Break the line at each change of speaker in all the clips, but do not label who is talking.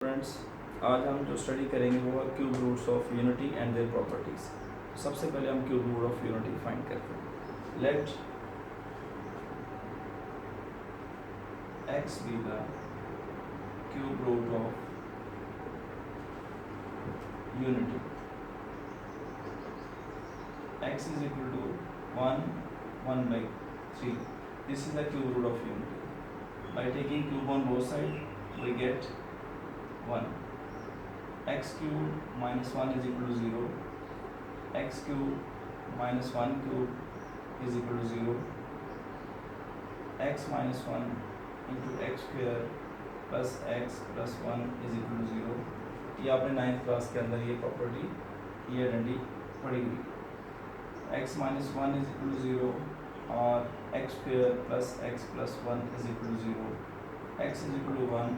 Friends, आज हम जो स्टडी करेंगे वो है cube roots of unity and their properties. सबसे पहले हम cube root of unity find करते हैं। Let x be the cube root of unity. x is equal to 1/3. This is the cube root of unity. By taking cube on both sides we get 1. X cube minus 1 is equal to 0. X cube minus 1 cube is equal to 0. X minus 1 into x square plus x plus 1 is equal to 0. ये आपने 9th class के अंदर ये property ये identity पढ़ी हुई। x minus 1 is equal to 0 और x square plus x plus 1 is equal to 0. X is equal to 1.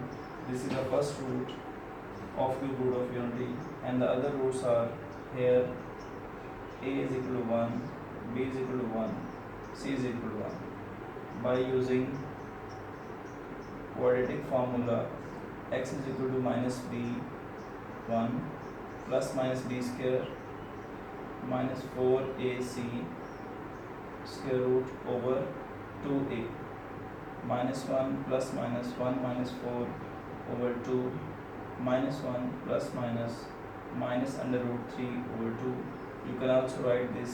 This is the first root of cube root of unity, and the other roots are here. A is equal to 1, B is equal to 1, C is equal to 1. By using quadratic formula, x is equal to minus b 1 plus minus b square minus 4ac square root over 2a minus 1 plus minus 1 minus 4 over 2 minus 1 plus minus under root 3 over 2. You can also write this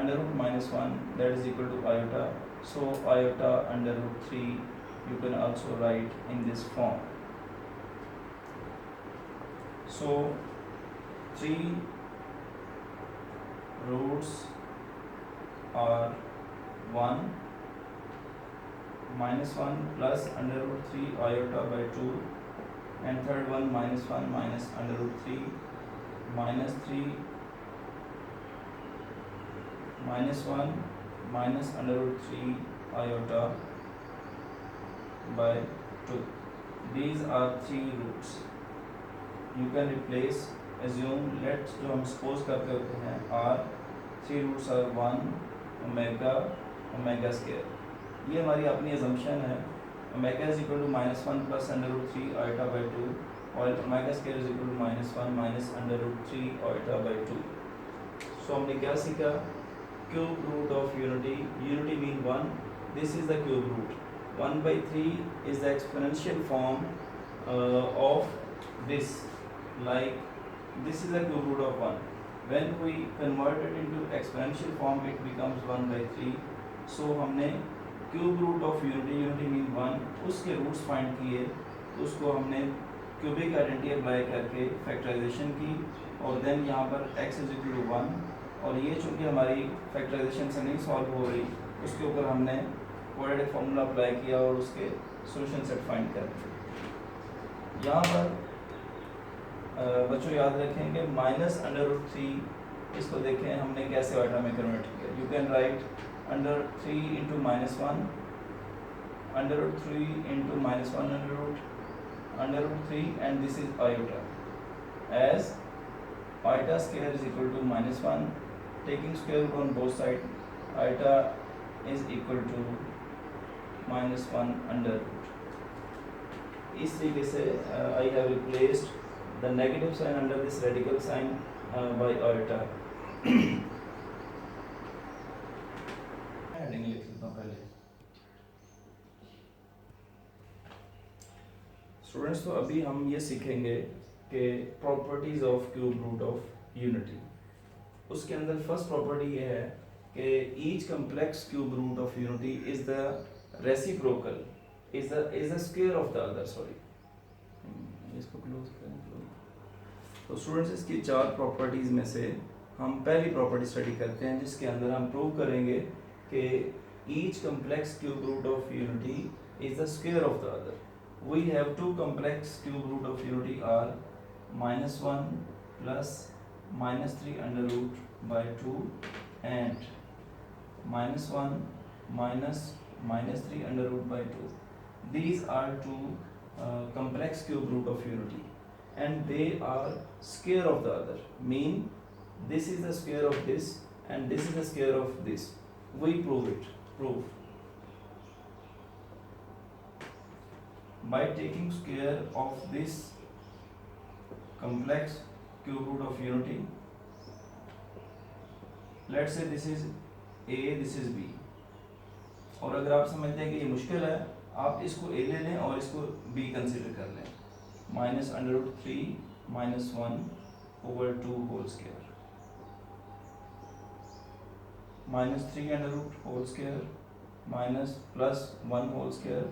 under root minus 1, that is equal to iota. So iota under root 3 you can also write in this form. So 3 roots are 1 minus 1 plus under root 3 iota by 2, and third one minus 1 minus under root 3 minus 3 minus 1 minus under root 3 iota by 2. These are 3 roots. You can replace, assume, let जो हम suppose करते होते हैं are 3 roots are 1 omega square. ये हमारी अपनी assumption है. Omega is equal to minus 1 plus under root 3 iota by 2, while omega square is equal to minus 1 minus under root 3 iota by 2. So हमने क्या सीखा? Cube root of unity. Unity mean 1. This is the cube root. 1/3 is the exponential form of this. Like this is the cube root of 1. When we convert it into exponential form, it becomes 1/3. So हमने cube root of unity mean 1 उसके roots find किए, तो उसको हमने cubic identity apply करके factorisation की, और then यहाँ पर x इज इक्वल टू 1, और ये चूँकि हमारी फैक्टराइजेशन से नहीं सॉल्व हो रही, उसके ऊपर हमने क्वाड्रेटिक फार्मूला अप्लाई किया और उसके सॉल्यूशन सेट फाइंड कर दिए। यहाँ पर बच्चों याद रखेंगे माइनस अंडर रूट 3, इसको देखें हमने कैसे आइटा में कन्वर्ट किया। You can right under 3 into minus 1 under root 3 into minus 1 under root 3, and this is iota, as iota square is equal to minus 1, taking square root on both sides, iota is equal to minus 1 under root. इस तरीके से I have replaced the negative sign under this radical sign by iota. Heading लिख लेता हूँ पहले। Students, तो अभी हम ये सीखेंगे कि properties of cube root of unity. उसके अंदर फर्स्ट प्रॉपर्टी ये है कि each complex cube root of unity is the reciprocal, is the square of the other. Sorry, इसको क्लोज करें। तो स्टूडेंट्स, इसकी 4 प्रॉपर्टीज में से हम पहली प्रॉपर्टी स्टडी करते हैं, जिसके अंदर हम प्रूव करेंगे कि each complex cube root of unity is the square of the other. We have 2 complex cube root of unity are minus 1 plus minus 3 under root by 2, and minus 1 minus 3 under root by 2. These are 2 complex cube root of unity, and they are square of the other. Mean this is the square of this and this is the square of this. We prove it. Proof. by taking square of this complex cube root of unity. Let's say this is a, this is b, और अगर आप समझते हैं कि ये मुश्किल है, आप इसको a ले लें और इसको b कंसिडर कर लें. Minus under root 3 minus 1 over 2 whole square, minus 3 under root whole square minus plus 1 whole square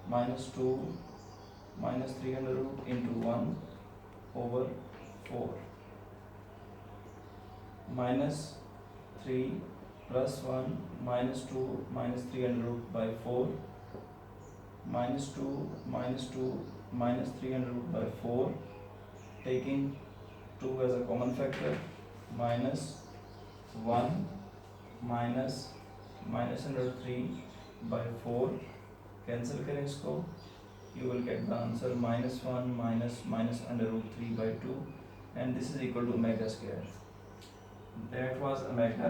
minus 2 minus 3 under root into 1 over 4 minus 3 plus 1 minus 2 minus 3 under root by 4 minus 2 minus 2 minus 3 under root by 4, taking 2 as a common factor, minus 1 minus minus under 3 by 4, cancel करें इसको, you will get the answer minus 1 minus minus under root 3 by 2, and this is equal to omega square. That was omega,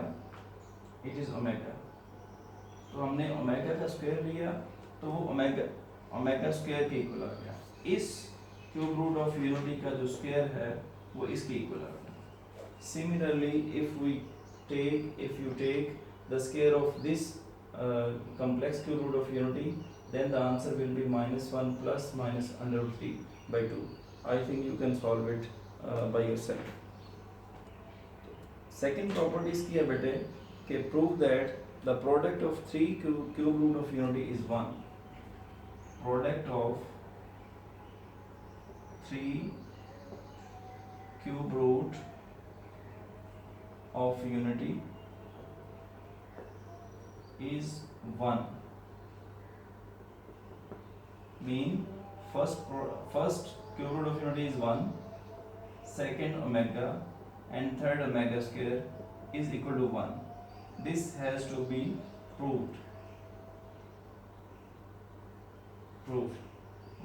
it is omega. तो हमने omega का square लिया तो वो omega square के equal आ गया. इस क्यूब रूट ऑफ यूनिटी का जो स्क्वायर है वो इसके इक्वल आ गया. Similarly if you take the square of this complex cube root of unity, then the answer will be minus 1 plus minus under root 3 by 2. I think you can solve it by yourself. Second property is किया बेटे कि prove that the product of three cube root of unity is 1. Product of 3 cube root of unity is 1. Mean first cube root of unity is 1, second omega and third omega square is equal to 1. This has to be proved.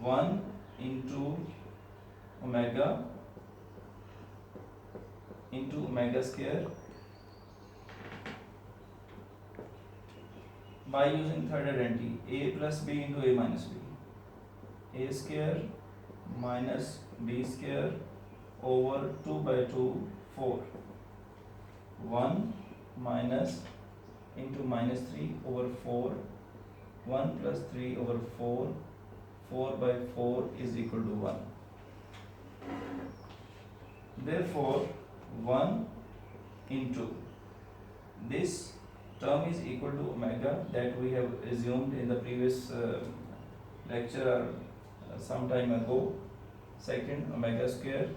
1 into omega square by using third identity, a plus b into a minus b. A square minus b square over 2 by 2, 4. 1 minus into minus 3 over 4. 1 plus 3 over 4. 4 by 4 is equal to 1. Therefore, 1 into this term is equal to omega that we have assumed in the previous lecture or some time ago. Second omega square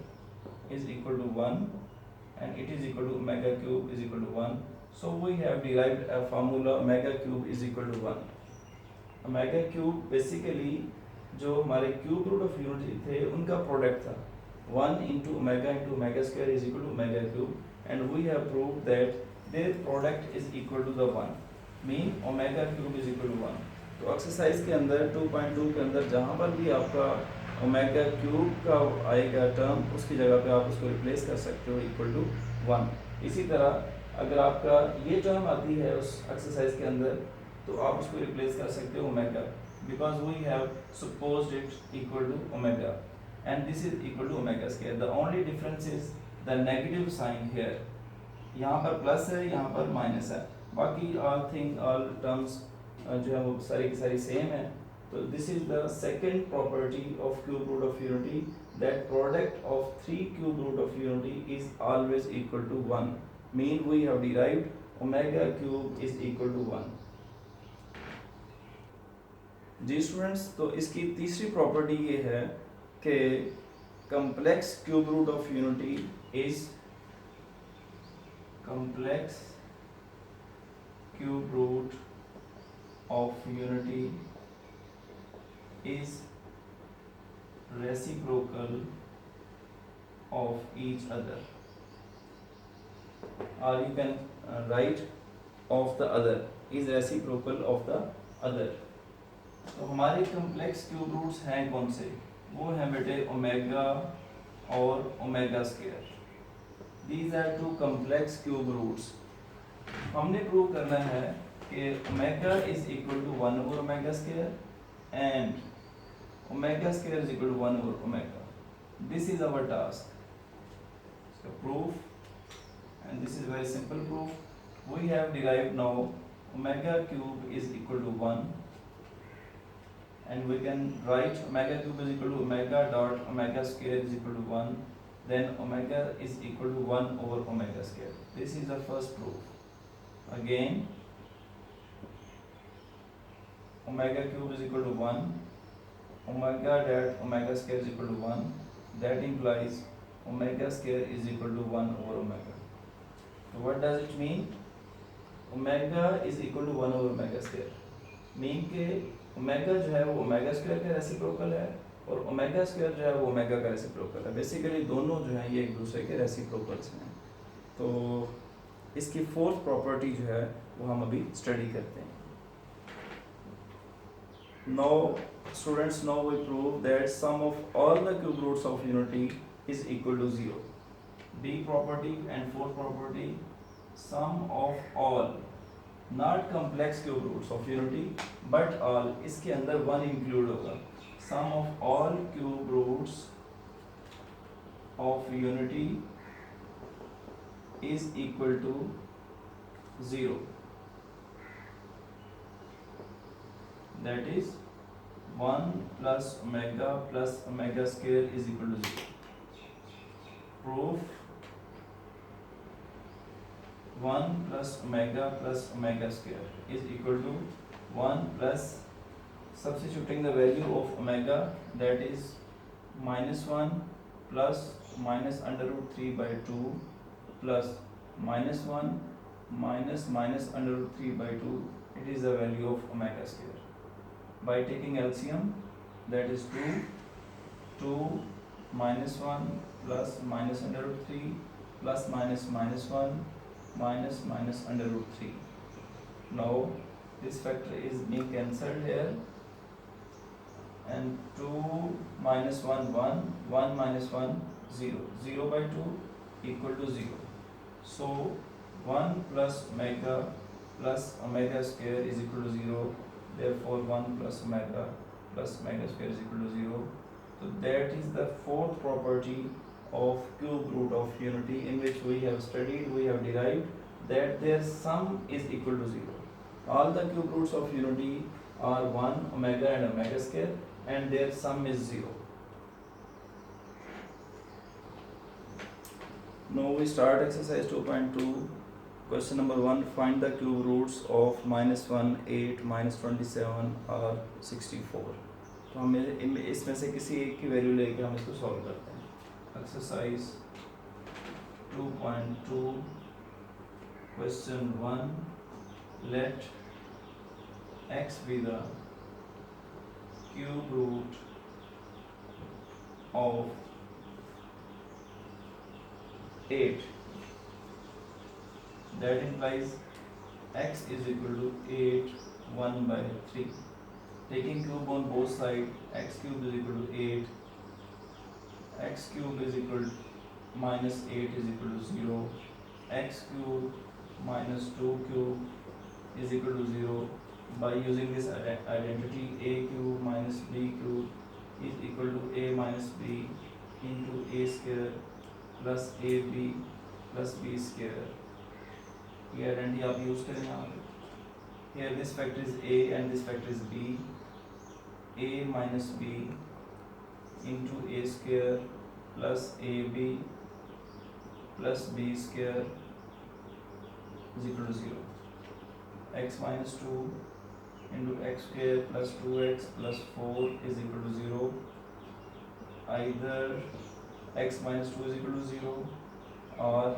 is equal to 1 and it is equal to omega cube is equal to 1. So we have derived a formula omega cube is equal to 1. Omega cube basically जो हमारे cube root of unity थे उनका product था. 1 into omega square is equal to omega cube and we have proved that their product is equal to the 1. Mean omega cube is equal to 1. तो exercise के अंदर 2.2 के अंदर जहाँ पर भी आपका ओमेगा क्यूब का आएगा टर्म उसकी जगह पे आप उसको रिप्लेस कर सकते हो इक्वल टू 1. इसी तरह अगर आपका ये टर्म आती है उस एक्सरसाइज के अंदर तो आप उसको रिप्लेस कर सकते हो omega, because we have supposed it equal to omega and this is equal to omega square. The only difference is the negative sign here. यहाँ पर प्लस है, यहाँ पर माइनस है, बाकी all terms जो है वो सारी की सारी सेम है. तो this is the second property of cube root of unity, that product of 3 cube root of unity is always equal to 1. Mean we have derived omega cube is equal to 1. जी students, तो इसकी तीसरी property ये है कि complex cube root of unity is complex cube root of unity is reciprocal of each other, और you can write of the other is reciprocal of the other. तो हमारे कम्प्लेक्स क्यूब रूट्स हैं कौन से? वो हैं बेटे ओमेगा और omega square. These are two complex cube roots. हमने प्रूव करना है कि omega is equal to 1 over omega square and omega square is equal to 1 over omega. This is our task. So proof, and this is very simple proof. We have derived now omega cube is equal to 1, and we can write omega cube is equal to omega dot omega square is equal to 1, then omega is equal to 1 over omega square. This is the first proof. Again, omega cube is equal to 1, omega dot omega square is equal to 1. That implies omega square is equal to 1 over omega. So what does it mean? Omega is equal to 1 over omega square. Mean के omega जो है वो omega square का reciprocal है और omega square जो है वो ओमेगा का रेसिप्रोकल है. बेसिकली दोनों जो है ये एक दूसरे के रेसिप्रोकल्स हैं. तो इसकी फोर्थ प्रॉपर्टी जो है वो हम अभी स्टडी करते हैं. Now students, now we prove that sum of all the cube roots of unity is equal to 0. D property and fourth property, sum of all, not complex cube roots of unity but all. इसके अंदर 1 include होगा. Sum of all cube roots of unity is equal to 0. That is 1 plus omega square is equal to 0. Proof: 1 plus omega square is equal to 1 plus, substituting the value of omega, that is -1 plus minus under root 3 by 2 plus -1 minus under root 3 by 2. It is the value of omega square. By taking LCM, that is 2 minus 1 plus minus under root 3 plus minus 1 minus under root 3. Now this factor is being cancelled here, and 2 minus 1 1 minus 1 0, 0 by 2 equal to 0. So 1 plus omega square is equal to 0. Therefore 1 plus omega square is equal to 0. So that is the fourth property of cube root of unity, in which we have studied, we have derived that their sum is equal to 0. All the cube roots of unity are 1, omega and omega square, and their sum is 0. Now we start exercise 2.2. Question number 1. Find the cube roots of -1, 8, -27 और 64. तो हम इसमें से किसी एक की value लेके हम इसको सॉल्व करते हैं. Exercise 2.2. Question 1. Let x be the cube root of 8. That implies x is equal to 8 1 by 3. Taking cube on both sides, x cube is equal to 8, x cube is equal to minus 8 is equal to 0, x cube minus 2 cube is equal to 0. By using this identity, a cube minus b cube is equal to a minus b into a square plus ab plus b square. ये identity आप use करें यहाँ पे. Here this factor is a and this factor is b. A minus b into a square plus ab plus b square is equal to 0. X minus 2 into x square plus 2x plus 4 is equal to 0. Either x minus 2 is equal to 0 or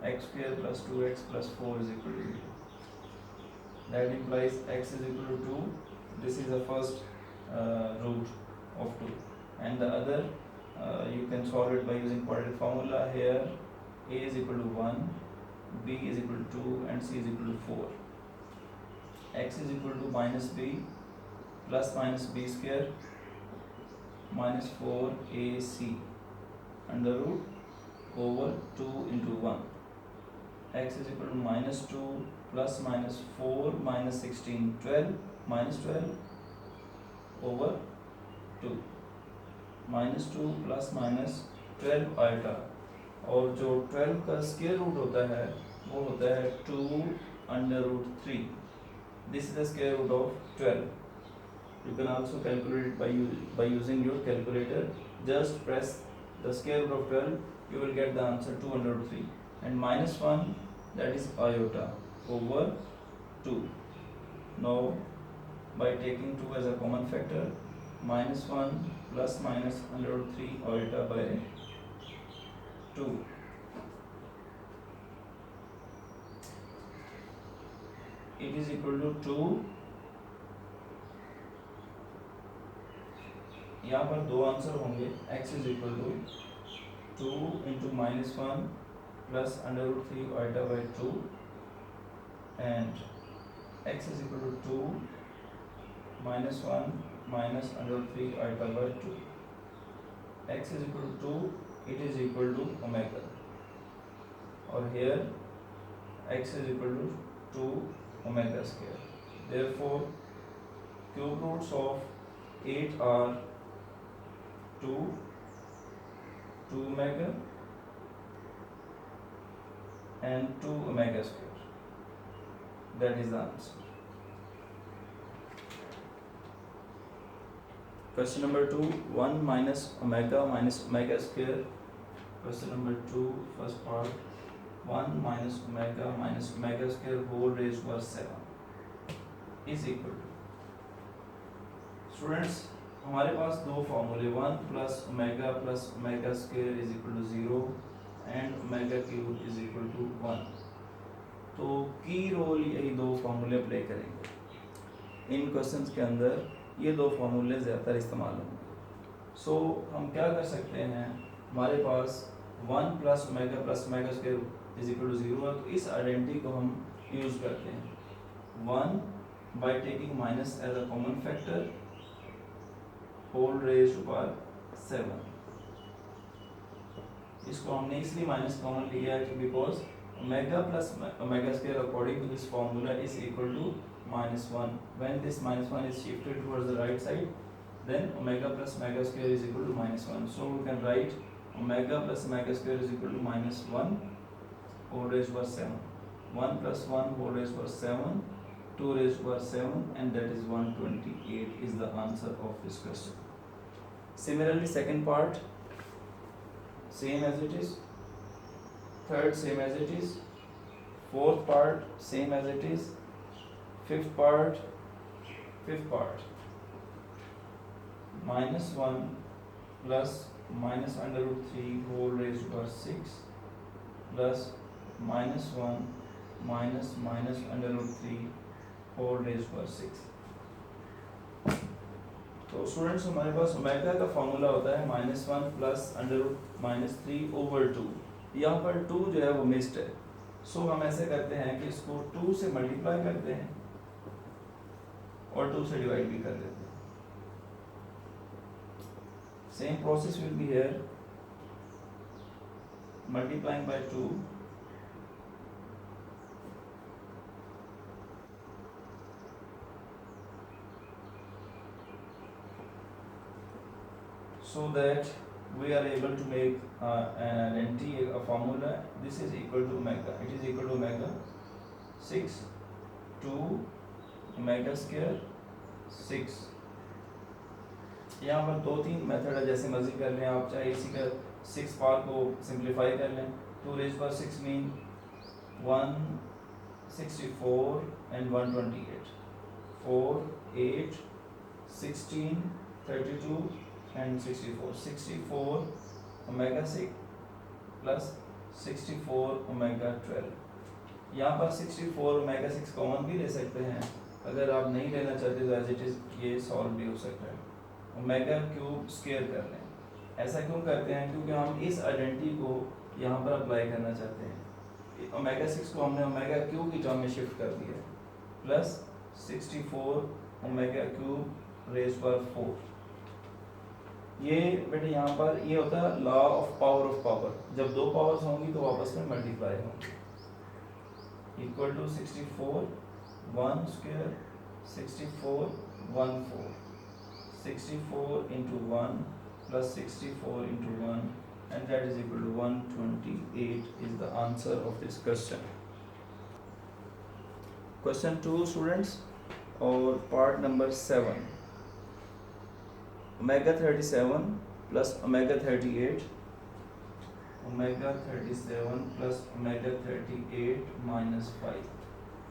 x square plus 2x plus 4 is equal to 0. That implies x is equal to 2. This is the first root of 2, and the other you can solve it by using quadratic formula. Here a is equal to 1, b is equal to 2 and c is equal to 4. X is equal to minus b plus minus b square minus 4ac under root over 2 into 1. X is equal to minus 2 plus minus 4 minus 16, 12 minus 12 over 2 -2 plus minus 12 iota, और जो 12 का square root होता है वो होता है 2 under root 3. This is the square root of 12. You can also calculate it by using your calculator. Just press the square root of 12, you will get the answer 2 under root 3. And minus 1, that is iota over 2. Now by taking 2 as a common factor, minus 1 plus minus under root 3 iota by 2. It is equal to 2. यहाँ पर दो answer होंगे. x is equal to 2 into minus 1 plus under root 3 iota by 2 and x is equal to 2 minus 1 minus under root 3 iota by 2. x is equal to 2, it is equal to omega, और here x is equal to 2 omega square. Therefore cube roots of 8 are 2 omega and 2 omega square. That is the answer. Question number 2, 1 minus omega square. Question number 2, first part, 1 minus omega square whole raised to power 7 is equal to. Students, हमारे पास दो फॉर्मूले, 1 plus omega square is equal to 0 and omega cube is equal to 1. तो की role यही दो फॉर्मूले play करेंगे. इन questions के अंदर ये दो फॉर्मूले ज़्यादातर इस्तेमाल होंगे. सो हम क्या कर सकते हैं, हमारे पास 1 plus omega square is equal to 0 है, तो इस आइडेंटिटी को हम यूज़ करते हैं. 1 by taking minus as a common factor whole raise to power 7. इसको हमने इसलिए माइनस कॉमन लिया है because omega plus omega square according to this formula is equal to -1. When this -1 is shifted towards the right side, then omega plus omega square is equal to -1. So we can write omega plus omega square is equal to -1 whole raised to power 7. 1 plus 1 whole raised to power 7, 2 raised to power 7, and that is 128 is the answer of this question. Similarly, second part, same as it is. Third, same as it is. Fourth part, same as it is. Fifth part, -1 plus minus under root 3 whole raised to power 6 plus -1 minus under root 3 whole raised to power 6. तो students, हमारे पास omega का formula होता है -1 plus under root -3 over 2. यहाँ पर 2 जो है वो मिस्ड है. सो हम ऐसे करते हैं कि इसको 2 से मल्टीप्लाई करते हैं और 2 से डिवाइड भी कर देते हैं. Same process will be here, multiplying by 2 so that we are able to make an identity, a formula. This is equal to omega, it is equal to omega 6 2 omega square 6. यहाँ पर 2-3 method है, जैसे मर्जी कर लें आप, चाहे इसी का 6 पार्ट को सिंप्लीफाई कर लें. 2 raised to power 6 mean 164 and 128, 4 8 16 32 and 64 omega 6 plus 64 omega 12. यहाँ पर 64 omega 6 कॉमन भी ले सकते हैं. अगर आप नहीं लेना चाहते तो एज इट इज ये सॉल्व भी हो सकता है. ओमेगा क्यूब स्क्वायर कर लें. ऐसा क्यों करते हैं, क्योंकि हम इस आइडेंटिटी को यहाँ पर अप्लाई करना चाहते हैं. ओमेगा 6 को हमने ओमेगा क्यूब की टर्म में शिफ्ट कर दिया प्लस 64 ओमेगा क्यूब रेज पर 4. ये बेटे यहाँ पर ये होता है लॉ ऑफ पावर. जब दो पावर्स होंगी तो आपस में मल्टीप्लाई होंगी. Equal to 64 1 square 64 1 4 64 into 1 plus 64 into 1, and that is equal to 128 is the answer of this question. Question 2 students, or part number 7. Omega 37 plus omega 38, omega 37 plus omega 38 minus 5.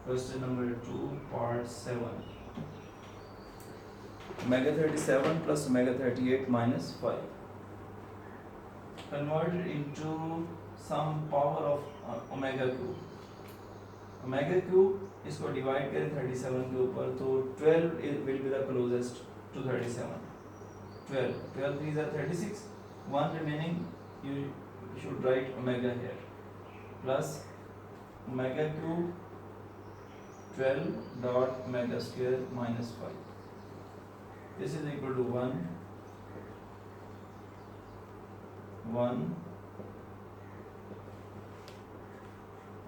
Question number 2 part 7. Omega 37 plus omega 38 minus 5 converted into some power of omega cube. Omega cube इसको divide करें 37 के ऊपर तो 12 will be the closest to 37. 12 3s are 36, 1 remaining, you should write omega here, plus omega cube 12 dot omega square minus 5. This is equal to 1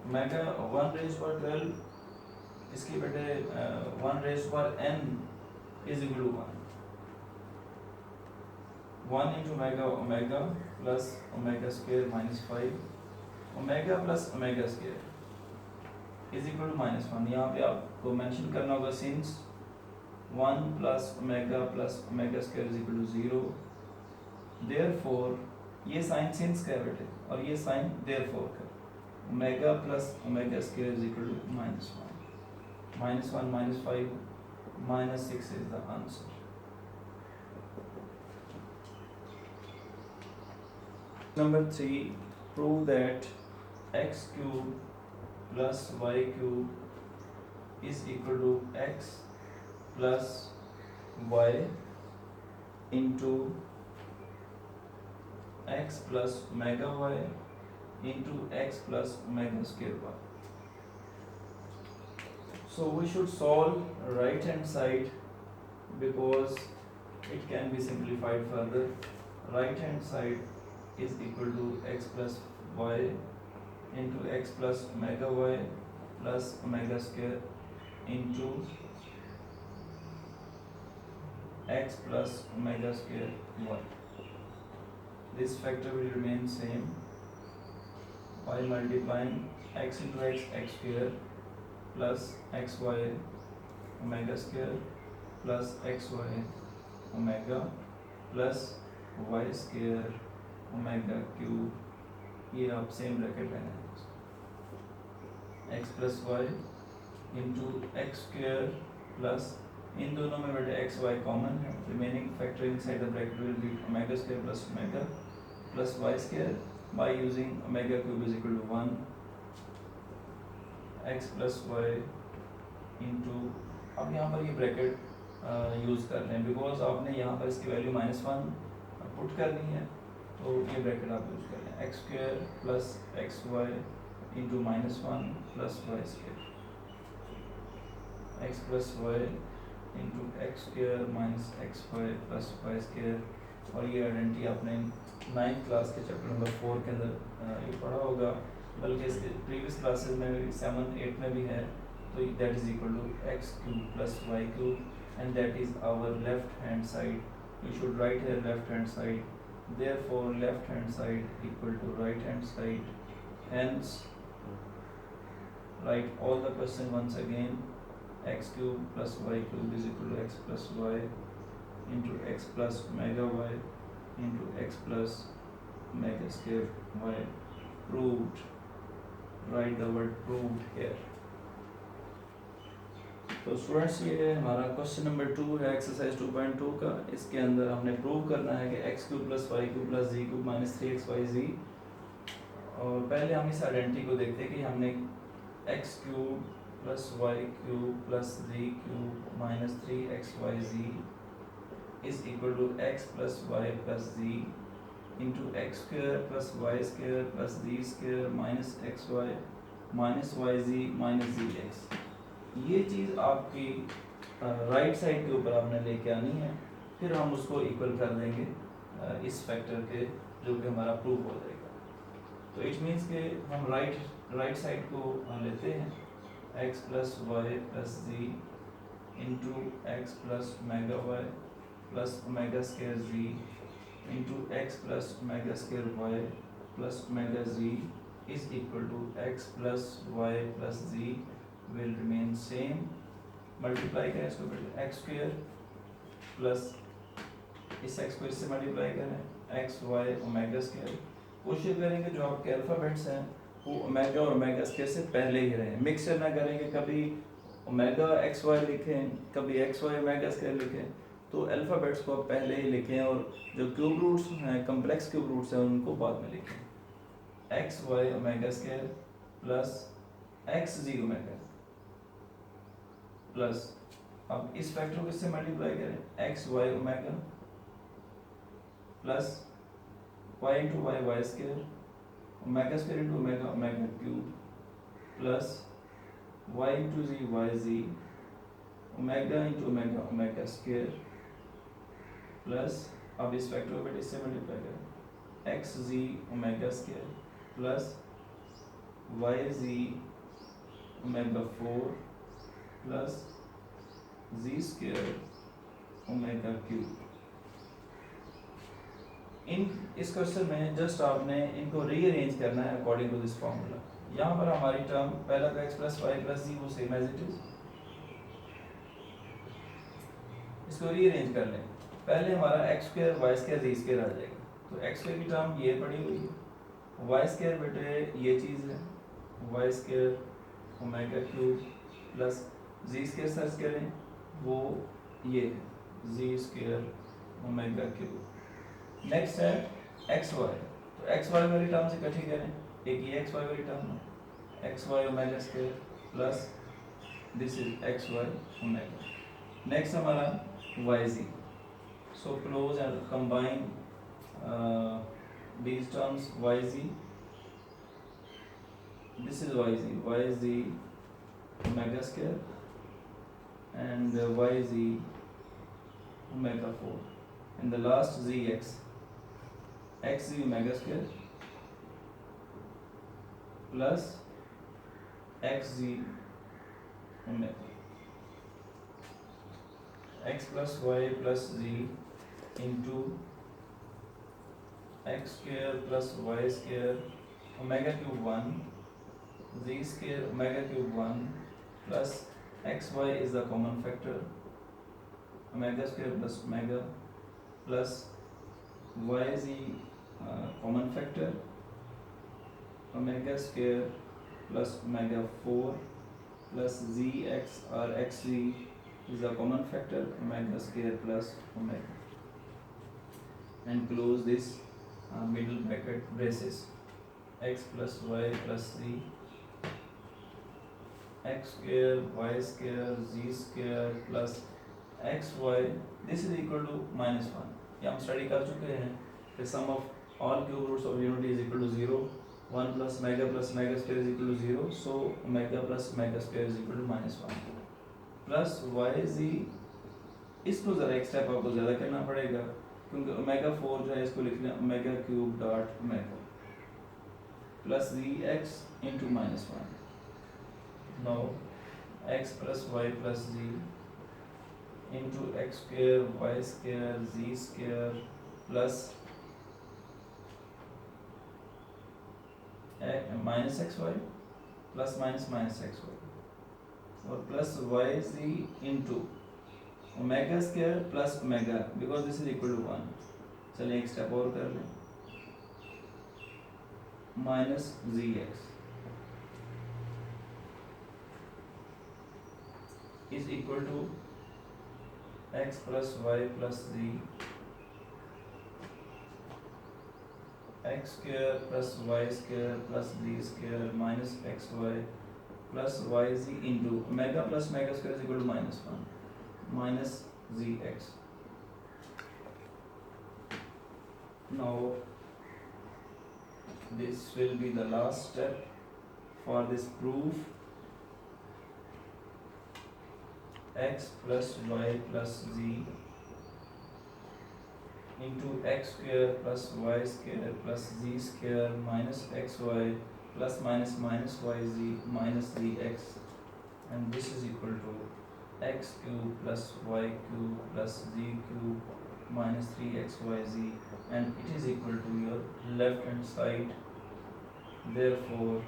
omega 1 raised to 12, इसकी बेटे 1 raised to n is equal to 1 into omega plus omega square minus 5, omega plus omega square is equal to minus 1. यहाँ पे आपको mention करना होगा since 1 plus omega square is equal to 0, therefore ये sign since का है बेटे और ये साइन therefore का. Omega plus omega square is equal to minus 1. Minus 1 minus 5 minus 6 is the answer. Number 3. Prove that x cube plus y cube is equal to x plus y into x plus omega y into x plus omega square y. So we should solve right hand side because it can be simplified further. Right hand side is equal to x plus y into x plus omega y plus omega square into x plus omega square y. This factor will remain same by multiplying x into x, x square plus xy omega square plus xy omega plus y square omega cube. ये आप same bracket लेना है. x plus y into x square plus इन दोनों में बेटे x y common है. Remaining factor inside the bracket will be omega square plus omega plus y square by using omega cube is equal to 1 x plus y into, अब यहाँ पर ये bracket use कर रहे हैं बिकॉज आपने यहाँ पर इसकी वैल्यू -1 पुट करनी है तो ये ब्रैकेट आप यूज़ कर रहे हैं. X square plus x y into -1 plus y square, x plus y into x square minus x y plus y square. और ये आइडेंटिटी आपने 9th क्लास के चैप्टर नंबर 4 के अंदर ये पढ़ा होगा, बल्कि इसके प्रीवियस क्लासेस में भी 7, 8 में भी है. तो that is equal to x cube plus y cube and that is our left hand side. You should write here left hand side, therefore left hand side equal to right hand side. Hence write all the question once again. X cube plus y cube is equal to x plus y into x plus omega y into x plus omega square y. Proved. Write the word proved here. तो students ये हमारा question number 2 है exercise 2.2 का. इसके अंदर हमने prove करना है कि x cube plus y cube plus z cube minus 3xyz. और पहले हम इस आइडेंटिटी को देखते हैं कि हमने x cube plus y cube plus z cube minus 3xyz is equal to x plus y plus z into x square plus y square plus z square minus x y minus y z minus z x. ये चीज़ आपकी right side के ऊपर आपने लेके आनी है, फिर हम उसको इक्वल कर देंगे इस फैक्टर के, जो कि हमारा प्रूफ हो जाएगा. तो इट मीन्स के हम राइट साइड को लेते हैं x plus y plus z into x plus omega y plus omega square z into x plus omega square y plus omega z is equal to x plus y plus z will remain same. Multiply करें इसको बेटे x square plus इस x को इससे multiply करें x y omega square. कोशिश करेंगे जो आपके अल्फ़ाबेट्स हैं वो ओमेगा और ओमेगा स्क्वायर से पहले ही रहें, मिक्सर ना करेंगे, कभी ओमेगा एक्स वाई लिखें कभी एक्स वाई ओमेगा स्क्वायर लिखें। तो अल्फ़ाबेट्स को आप पहले ही लिखें और जो क्यूब रूट्स हैं कम्प्लेक्स क्यूब रूट्स हैं उनको बाद में लिखें। X y omega square plus x z omega plus अब इस फैक्टर को इससे मल्टीप्लाई करें x y omega plus y into y y square omega square into omega omega cube plus y into z y z omega into omega omega square plus अब इस factor को इससे multiply करें x z omega square plus y z omega 4 plus z square omega cube. इन इस question में just आपने इनको rearrange करना है अकॉर्डिंग टू दिस फॉर्मूला। यहाँ पर हमारी टर्म पहला का एक्स प्लस वाई प्लस जी वो सेम एज इट इज, इसको रीअरेंज कर लें। पहले हमारा x square y square z square आ जाएगा, तो एक्स स्क्वायर की टर्म ये पड़ी हुई है, वाई स्क्वायर बेटे ये चीज़ है y square omega cube plus z square search करें वो ये है z square omega cube. Next है एक्स वाई, तो एक्स वाई वाली टर्म से इकट्ठी करें, एक ये एक्स वाई वाली टर्म है x y omega square plus this is x y omega. Next हमारा y z, so close and combine these terms yz, this is yz omega square and yz omega 4 and the last zx xz omega square plus xz omega x plus y plus z into x square plus y square omega cube 1 z square omega cube 1 plus xy is the common factor omega square plus omega plus yz common factor omega square plus omega 4 plus zx or xz is the common factor omega square plus omega and close this middle bracket braces x plus y plus z x square y square z square plus xy this is equal to -1। ये हम study कर चुके हैं कि sum of all cube roots of unity is equal to 0, 1 plus omega square is equal to 0, so omega plus omega square is equal to -1 plus yz। इसको ज़रा एक step आपको ज़्यादा करना पड़ेगा क्योंकि ओमेगा 4 जो है इसको लिख लें omega cube dot omega plus z x into -1। Now x plus y plus z into x square y square z square plus minus x y plus minus x y और plus y z into omega square plus omega because this is equal to 1। चलिए एक step और कर लें minus z x is equal to x plus y plus z x square plus y square plus z square minus x y plus y z into omega plus omega square is equal to -1 minus zx। Now this will be the last step for this proof x plus y plus z into x square plus y square plus z square minus xy plus minus yz minus zx and this is equal to x cube plus y cube plus z cube minus 3xyz, and it is equal to your left hand side. Therefore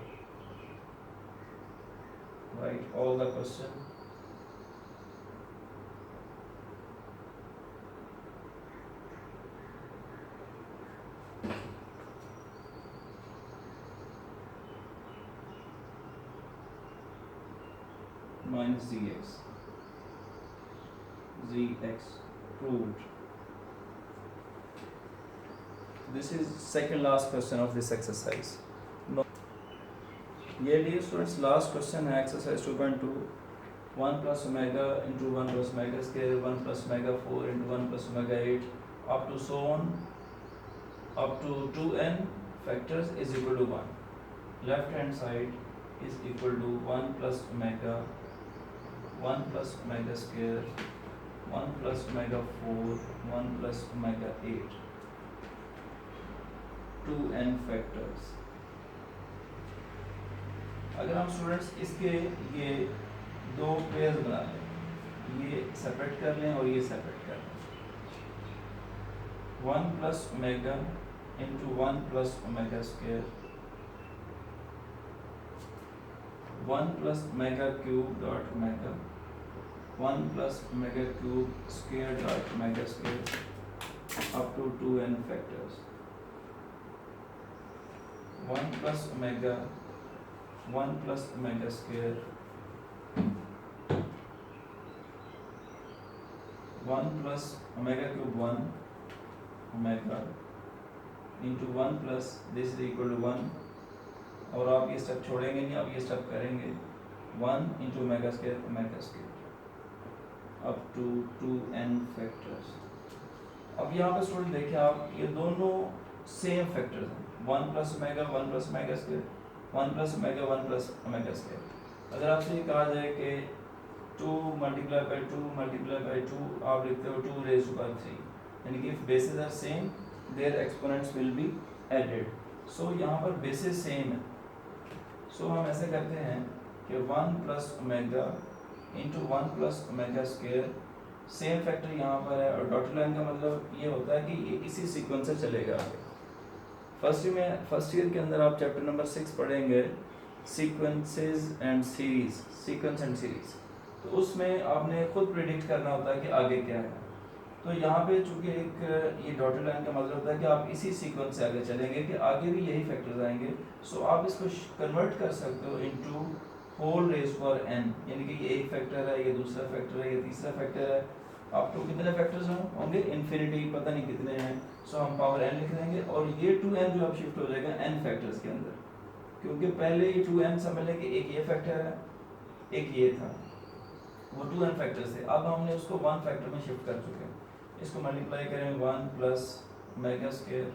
write all the question. Minus zx proved. This is second last question of this exercise. No. ये dear students last question है exercise 2.2. 1 plus omega into 1 plus omega square 1 plus omega 4 into 1 plus omega 8 up to so on up to 2n factors is equal to 1. Left hand side is equal to 1 plus omega 1 plus omega square 1 plus omega 4 1 plus omega 8 2n factors. अगर हम students इसके ये दो pairs बना लें, ये separate कर लें और ये सेपरेट कर लें, 1 plus omega into 1 plus omega square 1 plus omega cube dot omega 1 plus omega cube square dot omega square up to 2n factors 1 plus omega 1 plus omega square 1 plus omega cube 1 omega into 1 plus this is equal to 1 और आप ये step छोड़ेंगे नहीं, आप ये step करेंगे 1 into omega square up to 2n factors. अब यहाँ पे स्टूडेंट देखिए आप ये दोनों सेम फैक्टर्स हैं 1 plus omega 1 plus omega square 1 plus omega 1 plus omega square. अगर आपसे ये कहा जाए कि 2 multiplied by 2 multiplied by 2 आप लिखते हो 2 raised to power 3, यानी कि if bases are same their exponents will be added. So यहाँ पर bases same है, so हम ऐसे करते हैं कि 1 plus omega into 1 plus omega square same factor यहाँ पर है और डॉटेड लाइन का मतलब ये होता है कि ये इसी सीक्वेंस से चलेगा आगे. फर्स्ट ईयर के अंदर आप चैप्टर नंबर 6 पढ़ेंगे sequences and series, sequence and series. तो उसमें आपने खुद प्रिडिक्ट करना होता है कि आगे क्या है. तो यहाँ पे चूंकि एक ये डॉटेड लाइन का मतलब होता है कि आप इसी सीक्वेंस से आगे चलेंगे कि आगे भी यही फैक्टर्स आएंगे. सो आप इसको कन्वर्ट कर सकते हो into whole raise for n, यानी कि ये एक फैक्टर है, ये दूसरा फैक्टर है, ये तीसरा फैक्टर है. आप तो कितने फैक्टर्स होंगे इन्फिनिटी पता नहीं कितने हैं. सो हम पावर n लिख देंगे और ये 2n जो अब शिफ्ट हो जाएगा n फैक्टर्स के अंदर, क्योंकि पहले ये 2n समझ लें कि एक ये फैक्टर है एक ये था, वो 2n फैक्टर्स थे. अब हमने उसको 1 फैक्टर में शिफ्ट कर चुके हैं. इसको मल्टीप्लाई करें 1 प्लस ओमेगा स्क्वायर